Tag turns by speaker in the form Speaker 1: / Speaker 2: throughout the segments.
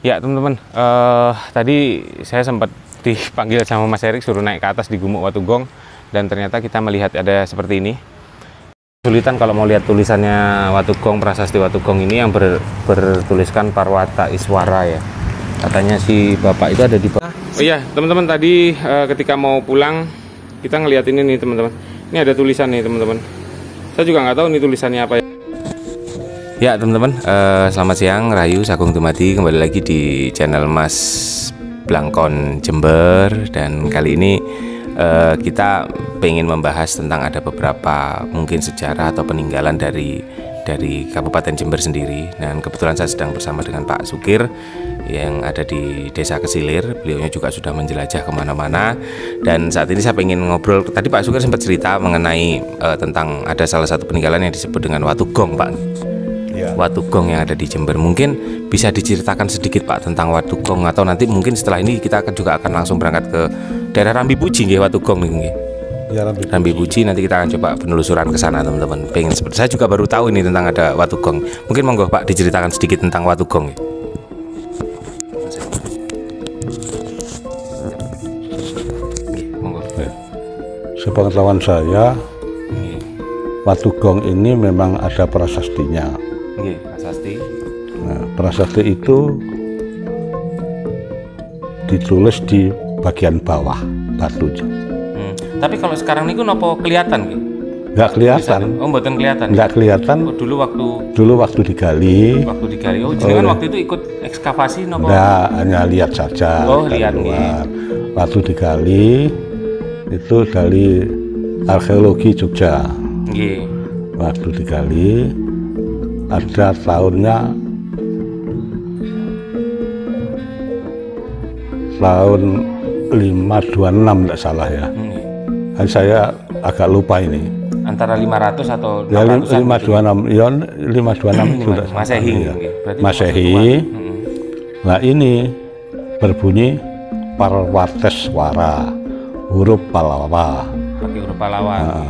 Speaker 1: Ya teman-teman, tadi saya sempat dipanggil sama Mas Erik suruh naik ke atas di Gumuk Watugong, dan ternyata kita melihat ada seperti ini. Kesulitan kalau mau lihat tulisannya Watugong, prasasti Watugong ini yang bertuliskan Parwata Iswara ya. Katanya si bapak itu ada di bawah. Oh iya teman-teman, tadi ketika mau pulang kita ngelihat ini nih teman-teman. Ini ada tulisan nih teman-teman. Saya juga nggak tahu nih tulisannya apa ya. Ya teman-teman, selamat siang, Rahayu Sagung Dumadi, kembali lagi di channel Mas Blangkon Jember. Dan kali ini kita pengen membahas tentang ada beberapa mungkin sejarah atau peninggalan dari Kabupaten Jember sendiri. Dan kebetulan saya sedang bersama dengan Pak Sukir yang ada di Desa Kesilir. Beliaunya juga sudah menjelajah kemana-mana. Dan saat ini saya pengen ngobrol. Tadi Pak Sukir sempat cerita mengenai tentang ada salah satu peninggalan yang disebut dengan Watugong, Pak. Ya. Watugong yang ada di Jember. Mungkin bisa diceritakan sedikit Pak tentang Watugong, atau nanti mungkin setelah ini kita juga akan langsung berangkat ke daerah Rambi Puji nggih, Watugong nih. Ya, Rambi Puji, nanti kita akan coba penelusuran ke sana teman-teman. Pengen seperti saya juga baru tahu ini tentang ada Watugong. Mungkin monggo Pak diceritakan sedikit tentang Watugong.
Speaker 2: Sepengetahuan saya, Watugong ini memang ada prasastinya.
Speaker 1: Prasasti.
Speaker 2: Nah, prasasti itu ditulis di bagian bawah batu.
Speaker 1: Tapi kalau sekarang niku nopo kelihatan nggih?
Speaker 2: Nggak kelihatan.
Speaker 1: Oh, mboten kelihatan.
Speaker 2: Nggak kelihatan.
Speaker 1: Oh,
Speaker 2: dulu waktu digali.
Speaker 1: Waktu digali. Oh, jenengan waktu itu ikut ekskavasi nopo?
Speaker 2: Nggak, hanya lihat saja.
Speaker 1: Oh, lihat nih.
Speaker 2: Waktu digali itu dari arkeologi Jogja.
Speaker 1: Nggih.
Speaker 2: Waktu digali ada tahun 526 tidak salah ya. Saya agak lupa ini.
Speaker 1: Antara 500 atau 600
Speaker 2: ya, 526 ya, 526 sudah
Speaker 1: Masehi ya.
Speaker 2: Masehi. Nah, ini berbunyi Parwateswara, huruf Pallawa.
Speaker 1: Pakai huruf Pallawa.
Speaker 2: Nah,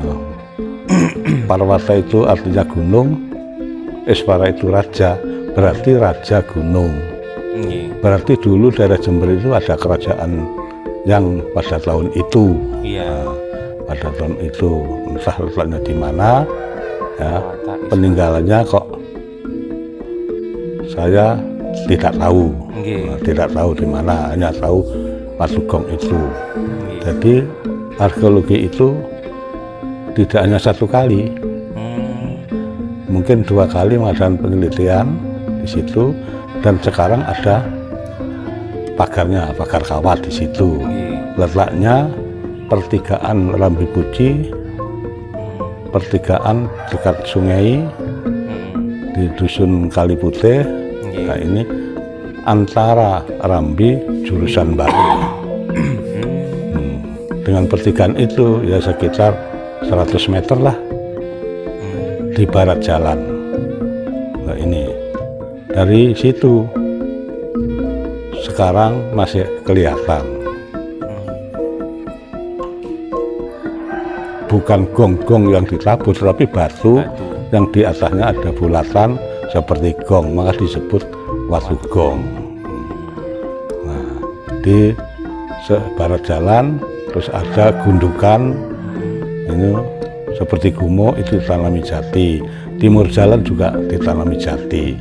Speaker 2: Parwata itu artinya gunung, Iswara itu raja, berarti raja gunung. Berarti dulu daerah Jember itu ada kerajaan yang pada tahun itu.
Speaker 1: Iya.
Speaker 2: Pada tahun itu, entah letaknya di mana, ya, peninggalannya kok saya tidak tahu. Tidak tahu di mana, hanya tahu Watugong itu. Jadi arkeologi itu tidak hanya satu kali, mungkin 2 kali mengadakan penelitian di situ, dan sekarang ada pagarnya, pagar kawat di situ. Letaknya pertigaan Rambi Puji, pertigaan dekat sungai di dusun Kaliputih. Nah, ini antara Rambi jurusan Baru. Dengan pertigaan itu ya sekitar 100 meter lah di barat jalan. Nah, ini dari situ sekarang masih kelihatan. Bukan gong-gong yang ditabur, tapi batu yang di atasnya ada bulatan seperti gong, maka disebut Watugong. Nah, di barat jalan terus ada gundukan ini seperti Gumuk, itu ditanami jati. Timur jalan juga ditanami jati.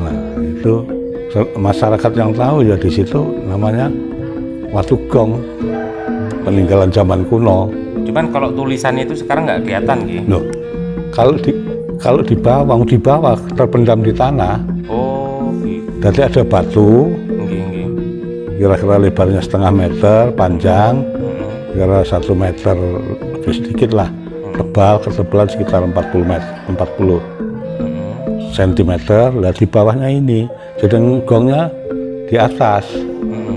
Speaker 2: Nah, itu masyarakat yang tahu ya di situ namanya Watugong, peninggalan zaman kuno.
Speaker 1: Cuman kalau tulisannya itu sekarang nggak kelihatan gitu.
Speaker 2: Loh, kalau di bawah terpendam di tanah. Oh, gitu. Jadi ada batu. Kira-kira lebarnya 1,5 meter, panjang kira 1 meter lebih sedikit lah, tebal, ketebalan sekitar 40 cm. Lah di bawahnya ini, sedang gongnya di atas.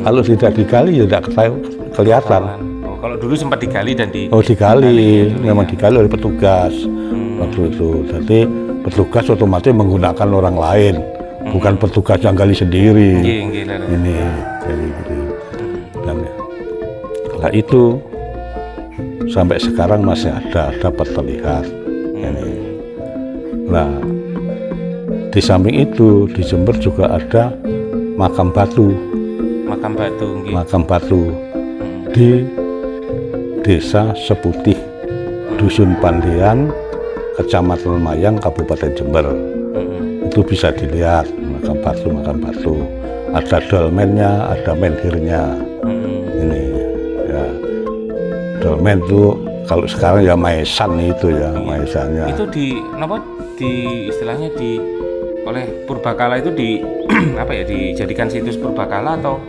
Speaker 2: Kalau tidak digali ya tidak kelihatan.
Speaker 1: Kalau dulu sempat digali dan
Speaker 2: digali, memang digali oleh petugas waktu itu. Jadi petugas otomatis menggunakan orang lain, bukan petugas yang gali sendiri. Ini jadi dan lah itu sampai sekarang masih ada, dapat terlihat. Ini. Nah, di samping itu di Jember juga ada makam batu.
Speaker 1: Makam batu. Nggih.
Speaker 2: Makam batu di Desa Seputih, Dusun Pandean, Kecamatan Mayang, Kabupaten Jember. Itu bisa dilihat makam batu. Ada dolmennya, ada menhirnya. Ini ya, dolmen itu kalau sekarang ya maesan itu ya, maesannya.
Speaker 1: Itu istilahnya oleh purbakala itu apa ya, dijadikan situs purbakala atau?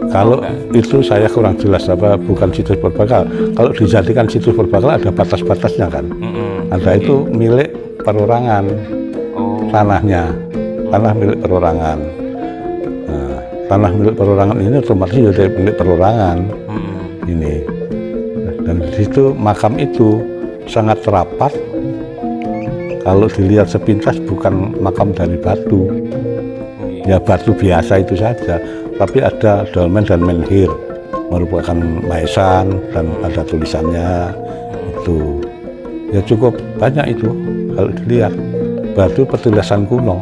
Speaker 2: Kalau itu saya kurang jelas bukan situs purbakala. Kalau dijadikan situs purbakala ada batas-batasnya kan. Ada itu milik perorangan, tanah milik perorangan. Nah, tanah milik perorangan ini otomatis jadi milik perorangan. Ini. Dan di situ makam itu sangat rapat. Kalau dilihat sepintas bukan makam dari batu. Ya batu biasa itu saja. Tapi ada dolmen dan menhir, merupakan maesan dan ada tulisannya itu. Ya cukup banyak itu kalau dilihat. Batu petilasan kuno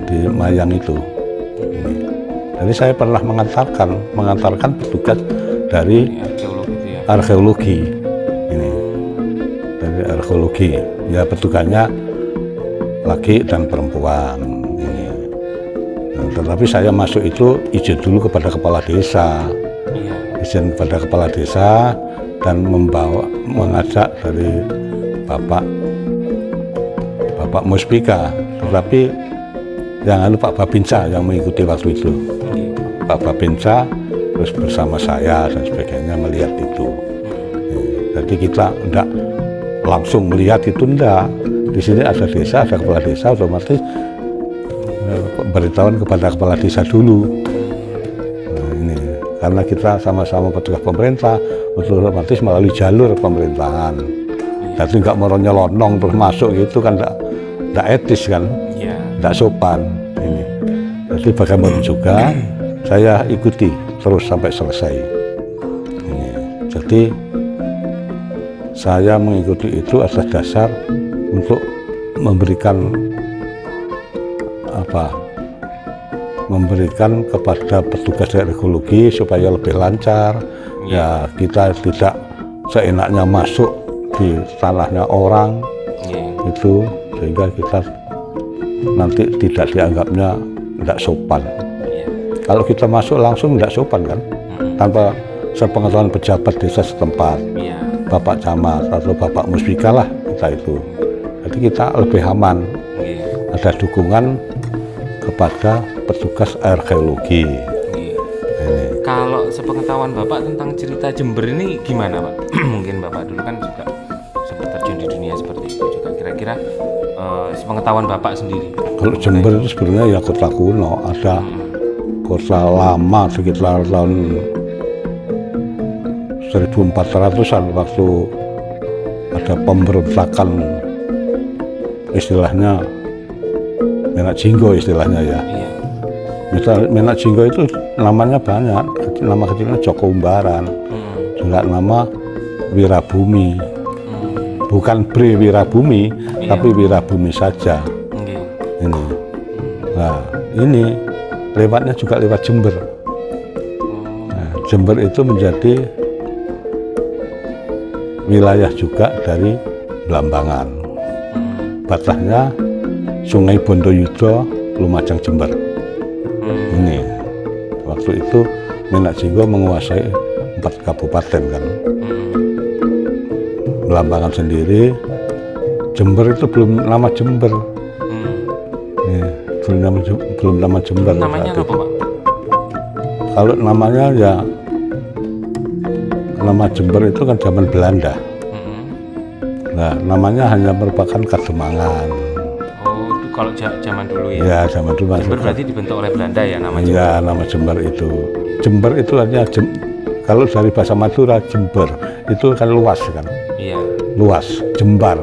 Speaker 2: di Mayang itu. Jadi saya pernah mengantarkan petugas dari arkeologi ini, dari arkeologi. Ya petugasnya laki dan perempuan. Tetapi saya masuk itu izin dulu kepada kepala desa, izin kepada kepala desa dan mengajak dari Bapak Muspika, tetapi yang Pak Babinsa yang mengikuti waktu itu. Pak Babinsa terus bersama saya dan sebagainya melihat itu. Jadi kita enggak langsung melihat itu, enggak. Di sini ada desa, ada kepala desa, otomatis beritahuan kepada kepala desa dulu. Nah, ini karena kita sama-sama petugas pemerintah, otomatis melalui jalur pemerintahan. Jadi nggak mau nyelonong terus masuk itu kan nggak etis kan, nggak sopan. Ini. Jadi bagaimana juga saya ikuti terus sampai selesai. Ini. Jadi saya mengikuti itu atas dasar untuk memberikan kepada petugas arkeologi supaya lebih lancar. Ya kita tidak seenaknya masuk di tanahnya orang itu, sehingga kita nanti tidak dianggapnya tidak sopan. Kalau kita masuk langsung tidak sopan kan, tanpa sepengetahuan pejabat desa setempat, Bapak Camat atau Bapak Muspika lah kita itu. Jadi kita lebih aman, ada dukungan kepada petugas arkeologi.
Speaker 1: Kalau sepengetahuan Bapak tentang cerita Jember ini gimana Pak? Mungkin Bapak dulu kan juga sempat terjun di dunia seperti itu juga. Kira-kira sepengetahuan Bapak sendiri. Kalau
Speaker 2: Jember itu sebenarnya ya kota kuno, ada kota lama sekitar tahun 1400-an waktu ada pemberontakan istilahnya Menak Jinggo istilahnya ya. Misal Menak Jinggo itu namanya banyak, nama kecilnya Joko Umbaran, juga nama Wirabumi, bukan Bre Wirabumi, tapi Wirabumi saja. Ini, nah ini lewatnya juga lewat Jember. Nah, Jember itu menjadi wilayah juga dari Blambangan. Batasnya Sungai Bondoyudo, Lumajang, Jember. Ini waktu itu Menak Jinggo menguasai 4 kabupaten kan. Blambangan sendiri, Jember itu belum nama Jember. Belum nama Jember.
Speaker 1: Namanya apa Pak?
Speaker 2: Kalau namanya ya nama Jember itu kan zaman Belanda. Nah, namanya hanya merupakan Kademangan.
Speaker 1: Oh, itu kalau zaman dulu ya?
Speaker 2: Ya, zaman dulu.
Speaker 1: Jember berarti dibentuk oleh Belanda ya nama Jember?
Speaker 2: Ya, nama Jember itu. Jember itu artinya, kalau dari bahasa Madura, Jember itu kan luas kan? Iya. Luas, jembar.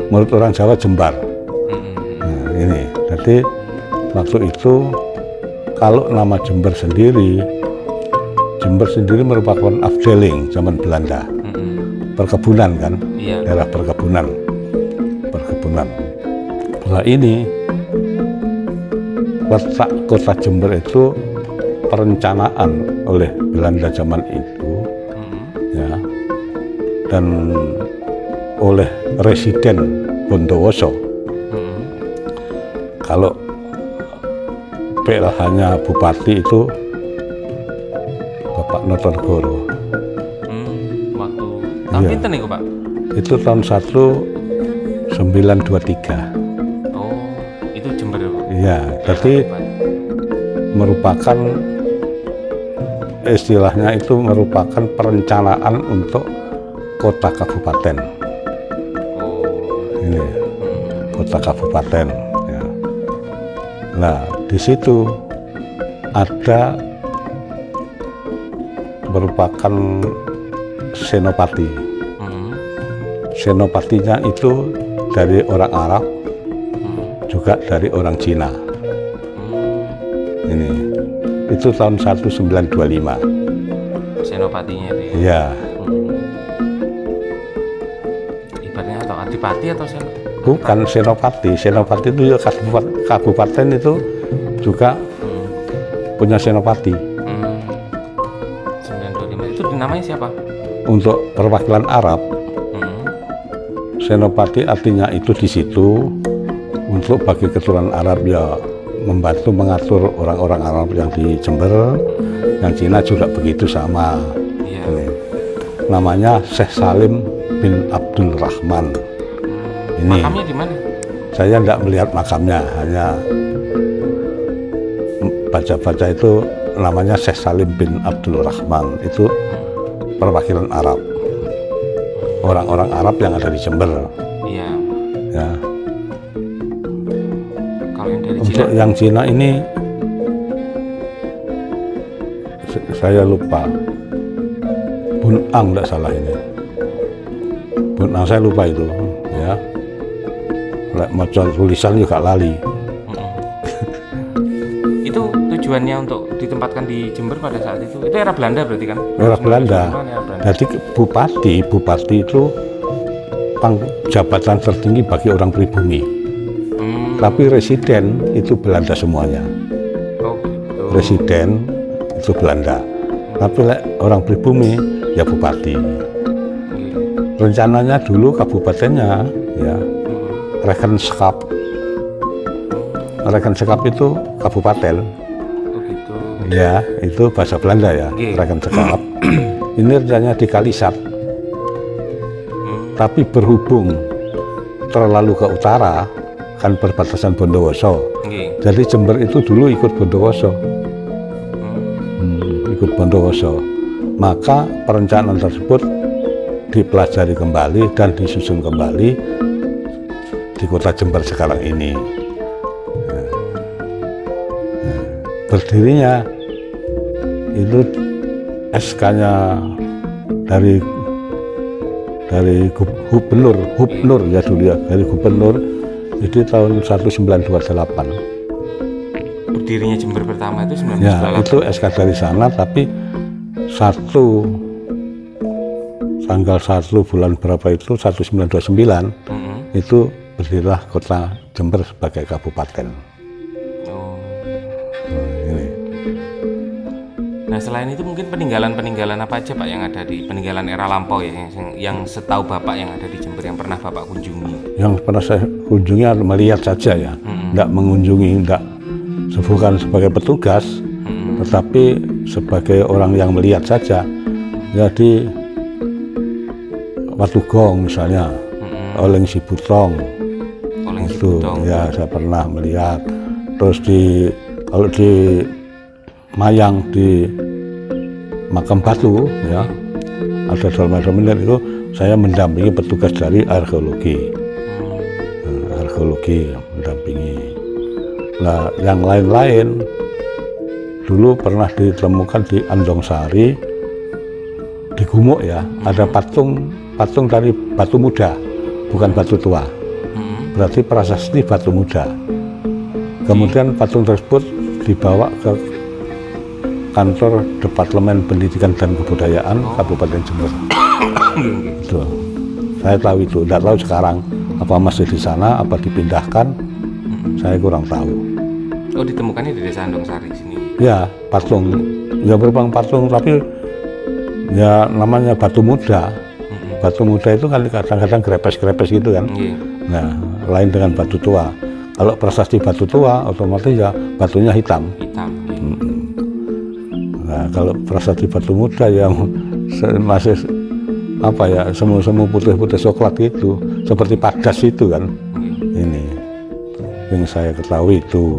Speaker 2: Menurut orang Jawa, jembar. Nah, ini. Jadi, waktu itu, kalau nama Jember sendiri merupakan afdeling zaman Belanda. Perkebunan kan, daerah perkebunan. Setelah ini letak kota Jember itu perencanaan oleh Belanda zaman itu, ya, dan oleh Residen Bondowoso. Kalau PLH-nya Bupati itu Bapak Notonegoro.
Speaker 1: Waktu tahun pinten nih Pak?
Speaker 2: Itu tahun 1923.
Speaker 1: Oh, itu Jember.
Speaker 2: Iya, jadi merupakan istilahnya itu merupakan perencanaan untuk kota kabupaten. Ini kota kabupaten. Ya. Nah, di situ ada merupakan senopati. Senopatinya itu dari orang Arab, juga dari orang Cina. Ini itu tahun 1925.
Speaker 1: Senopatinya itu.
Speaker 2: Iya.
Speaker 1: Ibaratnya atau adipati atau senopati?
Speaker 2: Bukan senopati. Senopati itu ya kabupaten itu juga punya senopati.
Speaker 1: 1925 itu namanya siapa?
Speaker 2: Untuk perwakilan Arab, senopati artinya itu di situ untuk bagi keturunan Arab ya membantu mengatur orang-orang Arab yang di Jember, yang Cina juga begitu sama.
Speaker 1: Iya.
Speaker 2: Ini. Namanya Syekh Salim bin Abdul Rahman. Ini.
Speaker 1: Makamnya di mana?
Speaker 2: Saya tidak melihat makamnya, hanya baca-baca itu namanya Syekh Salim bin Abdul Rahman. Itu perwakilan Arab, orang-orang Arab yang ada di Jember.
Speaker 1: Iya.
Speaker 2: Ya.
Speaker 1: Kalau yang dari
Speaker 2: Untuk
Speaker 1: Cina?
Speaker 2: yang Cina ini saya lupa. Bunang tidak salah ini. Bunang saya lupa itu. Ya. Mau tulisan juga lali.
Speaker 1: Itu tujuannya untuk ditempatkan di Jember pada saat itu era Belanda berarti kan?
Speaker 2: Era Belanda. Jadi bupati itu jabatan tertinggi bagi orang pribumi. Tapi residen itu Belanda semuanya.
Speaker 1: Oh, gitu.
Speaker 2: Residen itu Belanda. Tapi orang pribumi ya bupati. Rencananya dulu kabupatennya ya Regenskap. Regenskap itu kabupaten.
Speaker 1: Oh, gitu.
Speaker 2: Ya, itu bahasa Belanda ya, Regenskap. Ini rencananya di Kalisat. Tapi berhubung terlalu ke utara, kan perbatasan Bondowoso. Jadi Jember itu dulu ikut Bondowoso. Ikut Bondowoso. Maka perencanaan tersebut dipelajari kembali dan disusun kembali di kota Jember sekarang ini. Berdirinya itu SK-nya dari Gubernur ya dulu ya, dari Gubernur itu tahun 1928.
Speaker 1: Berdirinya Jember pertama itu 1928.
Speaker 2: Ya, itu SK dari sana, tapi tanggal 1 bulan berapa itu 1929 itu berdirilah kota Jember sebagai kabupaten. Ini.
Speaker 1: Nah, selain itu mungkin peninggalan apa aja Pak yang ada di peninggalan era lampau ya, yang setahu Bapak yang ada di Jember yang pernah Bapak kunjungi?
Speaker 2: Yang pernah saya kunjungi melihat saja ya, tidak mengunjungi, bukan sebagai petugas, tetapi sebagai orang yang melihat saja. Jadi Watugong misalnya, Oleng Sibutong, itu ya saya pernah melihat. Terus kalau di Mayang di Makam Batu ya ada dolmen-dolmen itu saya mendampingi petugas dari arkeologi, mendampingi. Nah yang lain-lain dulu pernah ditemukan di Andongsari di Gumuk ya, ada patung dari batu muda, bukan batu tua. Berarti prasasti batu muda. Kemudian patung tersebut dibawa ke kantor Departemen Pendidikan dan Kebudayaan Kabupaten Jember. Itu. Saya tahu itu, tidak tahu sekarang apa masih di sana, apa dipindahkan, saya kurang tahu.
Speaker 1: Oh, Oh, ditemukannya di Desa Andongsari sini.
Speaker 2: Ya, patung. Ya berupa patung, tapi ya namanya batu muda. Batu muda itu kan kadang-kadang grepes-grepes gitu kan. Nah, lain dengan batu tua. Kalau prasasti batu tua, otomatis ya batunya hitam. Nah, kalau prasasti batu muda yang masih apa ya, semu-semu putih-putih coklat itu, seperti padas itu kan. Ini yang saya ketahui itu.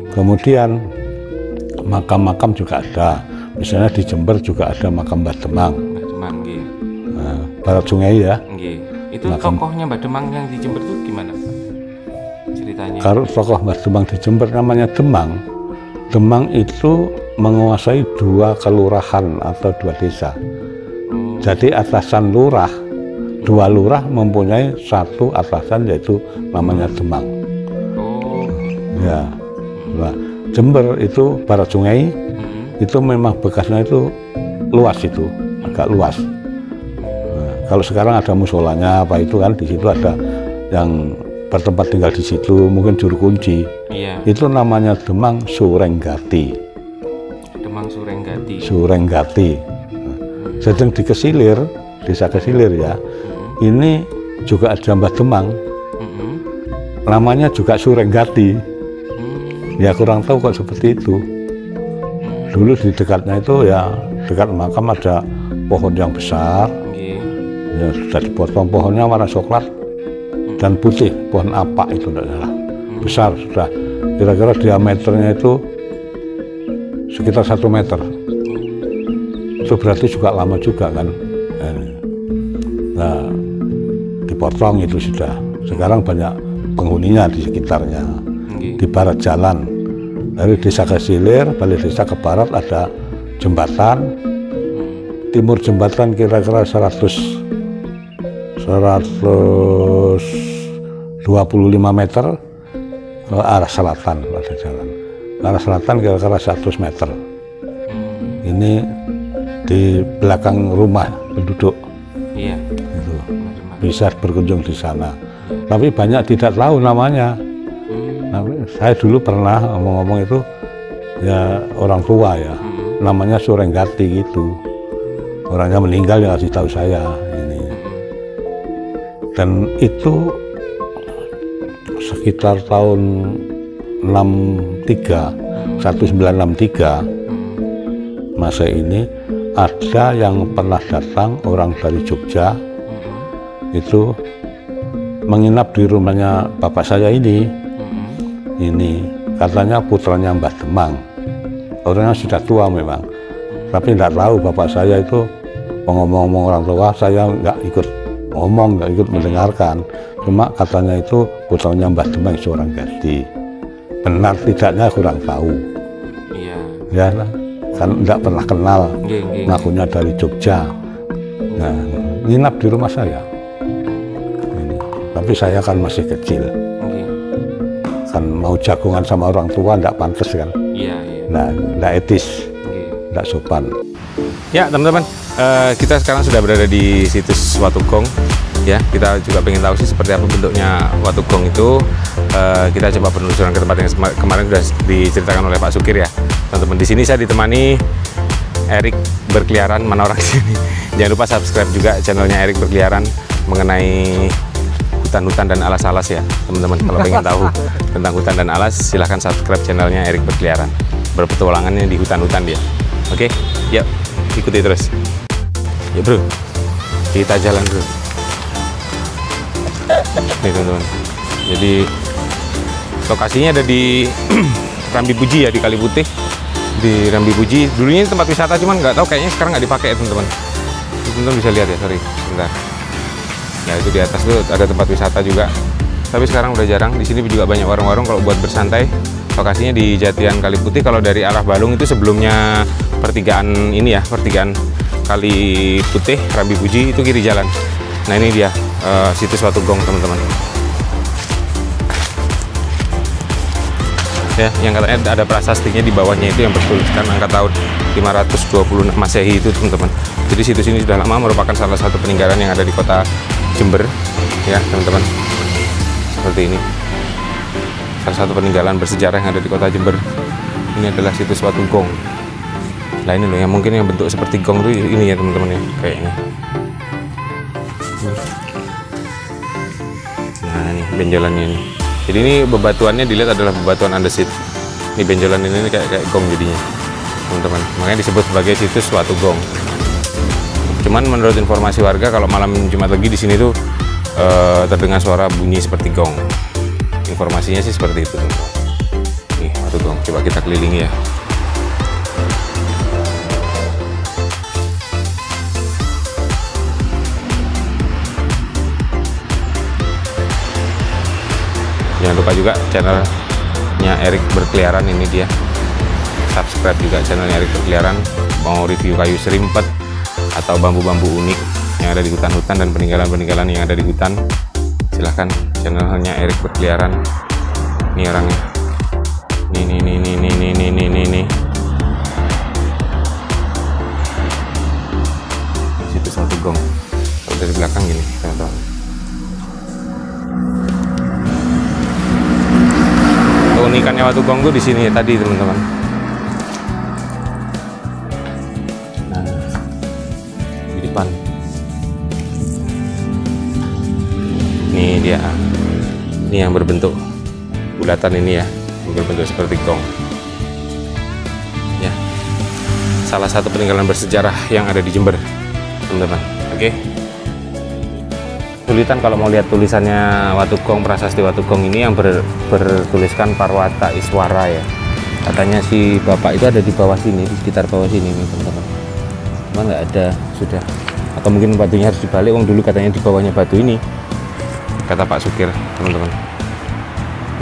Speaker 2: Kemudian makam-makam juga ada. Misalnya di Jember juga ada makam Mbah Demang. Nah, barat sungai ya.
Speaker 1: Itu tokohnya Mbah Demang yang di Jember itu gimana ceritanya?
Speaker 2: Kalau tokoh Mbah Demang di Jember namanya Demang. Demang itu menguasai 2 kelurahan atau 2 desa. Jadi atasan lurah, 2 lurah mempunyai 1 atasan, yaitu namanya Demang. Ya. Nah, Jember itu barat sungai, itu memang bekasnya itu luas, itu agak luas. Nah, kalau sekarang ada musolanya apa itu kan, di situ ada yang bertempat tinggal di situ, mungkin juru kunci. Itu namanya Demang Surenggati.
Speaker 1: Demang Surenggati.
Speaker 2: Surenggati. Nah, sedang di Kesilir, desa Kesilir ya, ini juga ada Mbah Demang, namanya juga Surenggati. Ya kurang tahu kok seperti itu. Dulu di dekatnya itu ya, dekat makam ada pohon yang besar. Ya sudah dipotong, pohonnya warna coklat dan putih, pohon apa itu tidak salah. Besar sudah, kira-kira diameternya itu sekitar 1 meter. Itu berarti juga lama juga kan. Nah, dipotong itu sudah. Sekarang banyak penghuninya di sekitarnya. Di barat jalan dari desa Kesilir, balik desa ke barat ada jembatan. Timur jembatan kira-kira 125 meter. Ke arah selatan ada jalan. Ke arah selatan kira-kira 100 meter. Ini di belakang rumah penduduk. Itu bisa berkunjung di sana. Tapi banyak tidak tahu namanya. Nah, saya dulu pernah ngomong-ngomong itu ya orang tua ya, namanya Surenggati gitu. Orangnya meninggal yang kasih tahu saya ini. Dan itu sekitar tahun 1963 masa ini ada yang pernah datang orang dari Jogja itu menginap di rumahnya bapak saya ini. Ini katanya putranya Mbah Demang, orangnya sudah tua memang, tapi tidak tahu bapak saya itu ngomong-ngomong orang tua, saya nggak ikut ngomong, nggak ikut mendengarkan, cuma katanya itu putranya Mbah Demang Surenggati. Benar tidaknya kurang tahu. Ya kan nggak pernah kenal, ngakunya dari Jogja. Nah, nginap di rumah saya. Ini. Tapi saya kan masih kecil. Kan mau jagongan sama orang tua nggak pantas kan. Nah, nggak etis, nggak sopan.
Speaker 1: Ya teman-teman, kita sekarang sudah berada di situs Watugong. Ya, kita juga pengen tahu sih seperti apa bentuknya Watugong itu. Kita coba penelusuran ke tempat yang kemarin sudah diceritakan oleh Pak Sukir ya. Teman-teman, di sini saya ditemani Erik Berkeliaran. Mana orang sini? Jangan lupa subscribe juga channelnya Erik Berkeliaran mengenai hutan-hutan dan alas-alas ya teman-teman. Kalau pengen tahu tentang hutan dan alas, silahkan subscribe channelnya Erik Berkeliaran. Berpetualangannya di hutan-hutan dia. Oke, yuk ikuti terus. Ya bro, kita jalan bro. Nih teman-teman, jadi lokasinya ada di Rambi Puji ya, di Kali Putih. Di Rambi Puji, dulunya ini tempat wisata, cuman nggak tahu kayaknya sekarang nggak dipakai ya teman-teman. Teman-teman bisa lihat ya, sorry, bentar. Nah itu di atas tuh ada tempat wisata juga, tapi sekarang udah jarang. Di sini juga banyak warung-warung kalau buat bersantai. Lokasinya di Jatian Kali Putih. Kalau dari arah Balung itu sebelumnya pertigaan ini ya, pertigaan Kali Putih, Rambi Puji itu kiri jalan. Nah ini dia situs Watugong teman-teman. Ya, yang katanya ada prasastinya di bawahnya itu yang bertuliskan angka tahun 526 Masehi itu teman-teman. Jadi situs ini sudah lama, merupakan salah satu peninggalan yang ada di kota Jember ya teman-teman, seperti ini. salah satu peninggalan bersejarah yang ada di kota Jember. Ini adalah situs Watu Gong. Nah ini loh yang mungkin yang bentuk seperti gong tuh ini ya teman-teman ya, kayaknya. Nah ini benjolannya ini. Jadi ini bebatuannya dilihat adalah bebatuan andesit. Ini benjolan ini kayak gong jadinya, teman-teman. Makanya disebut sebagai situs Watu Gong. Cuman menurut informasi warga kalau malam Jumat Legi di sini tuh terdengar suara bunyi seperti gong. Informasinya sih seperti itu, teman-teman. Nih Watu Gong, coba kita kelilingi ya. Jangan lupa juga channelnya Erik Berkeliaran, ini dia. Subscribe juga channelnya Erik Berkeliaran. Mau review kayu serimpet atau bambu-bambu unik yang ada di hutan-hutan dan peninggalan-peninggalan yang ada di hutan, silahkan channelnya Erik Berkeliaran. Ini orangnya. Nih. Situs Watu Gong. Kalau dari belakang gini, teman-teman. Keunikannya Watu Gong tuh di sini ya, tadi teman-teman. Nah, di depan. Ini dia. Ini yang berbentuk bulatan ini ya, yang berbentuk seperti gong. Ya, salah satu peninggalan bersejarah yang ada di Jember, teman-teman. Oke. Kesulitan kalau mau lihat tulisannya Watu Gong, prasasti Watu Gong ini yang bertuliskan Parwata Iswara ya. Katanya si bapak itu ada di bawah sini, di sekitar bawah sini nih teman-teman. Cuma nggak ada sudah. Atau mungkin batunya harus dibalik. Wong dulu katanya di bawahnya batu ini. Kata Pak Sukir, teman-teman.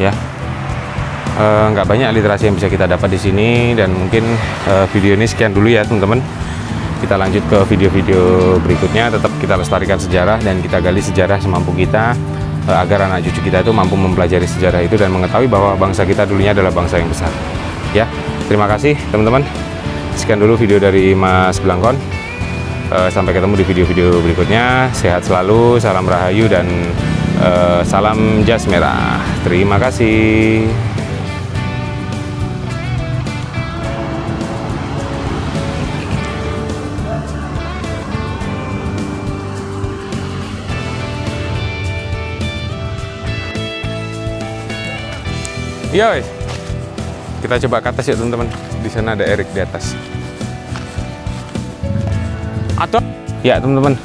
Speaker 1: Ya, nggak banyak literasi yang bisa kita dapat di sini, dan mungkin video ini sekian dulu ya teman-teman. Kita lanjut ke video-video berikutnya. Tetap kita lestarikan sejarah dan kita gali sejarah semampu kita, agar anak cucu kita itu mampu mempelajari sejarah itu dan mengetahui bahwa bangsa kita dulunya adalah bangsa yang besar. Ya, terima kasih teman-teman. Sekian dulu video dari Mas Blangkon. Sampai ketemu di video-video berikutnya. Sehat selalu, salam rahayu, dan salam jas merah. Terima kasih. Ya wes, kita coba ke atas ya teman-teman. Di sana ada Erik di atas. Atau ya teman-teman,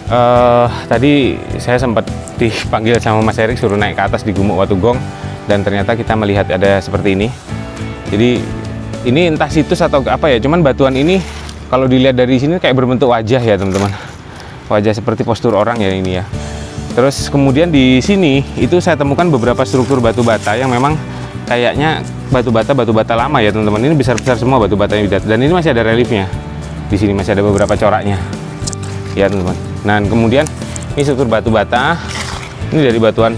Speaker 1: tadi saya sempat dipanggil sama Mas Erik suruh naik ke atas di Gumuk Watu Gong, dan ternyata kita melihat ada seperti ini. Jadi ini entah situs atau apa ya, cuman batuan ini kalau dilihat dari sini kayak berbentuk wajah ya teman-teman. Wajah seperti postur orang ya ini ya. Terus kemudian di sini itu saya temukan beberapa struktur batu bata yang memang kayaknya batu bata lama ya teman-teman. Ini besar-besar semua batu batanya, dan ini masih ada reliefnya. Di sini masih ada beberapa coraknya. Ya teman-teman. Nah kemudian ini struktur batu bata. Ini dari batuan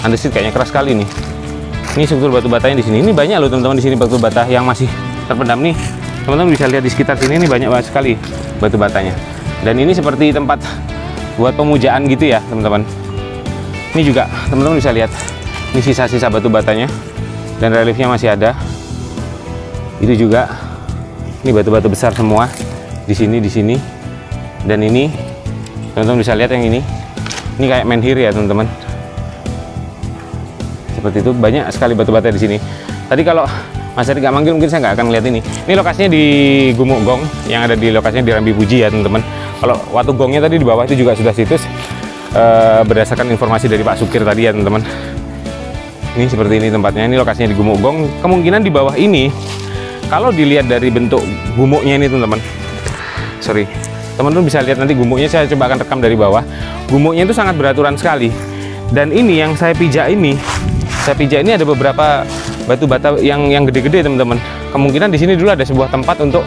Speaker 1: andesit, kayaknya keras sekali nih. Ini struktur batu batanya di sini. Ini banyak loh teman-teman di sini batu bata yang masih terpendam nih. Teman-teman bisa lihat di sekitar sini ini banyak sekali batu batanya. Dan ini seperti tempat buat pemujaan gitu ya teman-teman. Ini juga teman-teman bisa lihat. Ini sisa-sisa batu batanya dan reliefnya masih ada. Itu juga ini batu-batu besar semua di sini. Dan ini teman-teman bisa lihat yang ini kayak menhir ya teman-teman. Seperti itu, banyak sekali batu bata di sini. Tadi kalau Mas Erik nggak manggil mungkin saya nggak akan lihat ini. Ini lokasinya di Gumuk Gong, yang ada di lokasinya di Rambi Puji ya teman-teman. Kalau Watu Gongnya tadi di bawah itu juga sudah situs, berdasarkan informasi dari Pak Sukir tadi ya teman-teman. Ini seperti ini tempatnya, ini lokasinya di Gumuk Gong. Kemungkinan di bawah ini, kalau dilihat dari bentuk gumuknya ini teman-teman, teman-teman bisa lihat nanti gumuknya, saya coba akan rekam dari bawah. Gumuknya itu sangat beraturan sekali. Dan ini yang saya pijak ini ada beberapa batu bata yang gede-gede teman-teman. Kemungkinan di sini dulu ada sebuah tempat untuk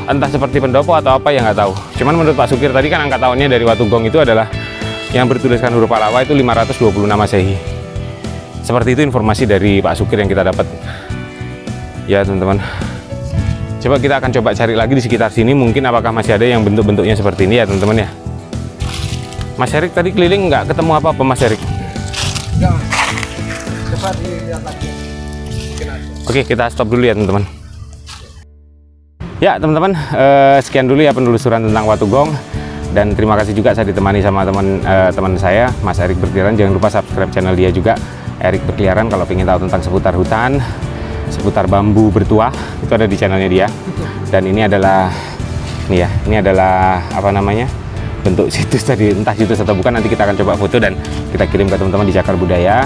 Speaker 1: entah seperti pendopo atau apa, yang nggak tahu. Cuman menurut Pak Sukir tadi kan angka tahunnya dari Watu Gong itu adalah yang bertuliskan huruf Pallawa itu 526 Masehi. Seperti itu informasi dari Pak Sukir yang kita dapat. Ya teman-teman. Coba kita akan coba cari lagi di sekitar sini, mungkin apakah masih ada yang bentuk-bentuknya seperti ini ya teman-teman ya. Mas Erik tadi keliling nggak ketemu apa-apa Mas Erik?
Speaker 3: Enggak. Coba dilihat lagi.
Speaker 1: Oke, kita stop dulu ya teman-teman. Ya teman-teman, sekian dulu ya penelusuran tentang Watugong. Dan terima kasih juga saya ditemani sama teman saya, Mas Erik Berkeliaran. Jangan lupa subscribe channel dia juga, Erik Berkeliaran. Kalau ingin tahu tentang seputar hutan, seputar bambu bertuah, itu ada di channelnya dia. Dan ini adalah apa namanya, bentuk situs tadi, entah situs atau bukan, nanti kita akan coba foto dan kita kirim ke teman-teman di Cakar Budaya.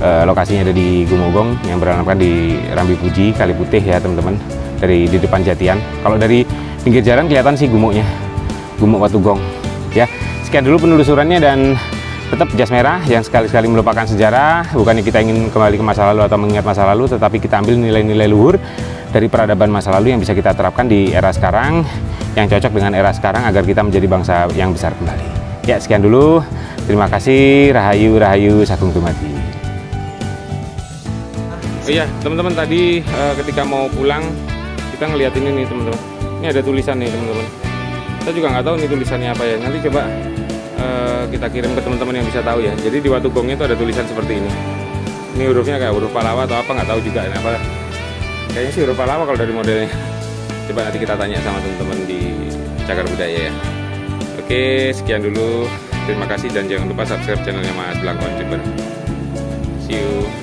Speaker 1: Lokasinya ada di Gumugong yang beralamatkan di Rambi Puji, Kali Putih ya teman-teman, di depan Jatian. Kalau dari pinggir jalan kelihatan sih gumuknya, gumuk Watugong ya. Sekian dulu penelusurannya, dan tetap jas merah yang sekali-sekali melupakan sejarah. Bukannya kita ingin kembali ke masa lalu atau mengingat masa lalu, tetapi kita ambil nilai-nilai luhur dari peradaban masa lalu yang bisa kita terapkan di era sekarang, yang cocok dengan era sekarang agar kita menjadi bangsa yang besar kembali. Ya, sekian dulu. Terima kasih. Rahayu, Rahayu, Sagung Dumadi. Oh iya, teman-teman, tadi ketika mau pulang kita ngeliat ini nih teman-teman. Ini ada tulisan nih teman-teman. Kita juga nggak tahu nih tulisannya apa ya. Nanti coba kita kirim ke teman-teman yang bisa tahu ya. Jadi di Watugongnya itu ada tulisan seperti ini. Ini hurufnya kayak huruf Pallawa atau apa, nggak tahu juga ini apa. Kayaknya sih huruf Pallawa kalau dari modelnya. Coba nanti kita tanya sama teman-teman di Cakar Budaya ya. Oke, sekian dulu. Terima kasih dan jangan lupa subscribe channelnya Mas Blangkon Jember. See you.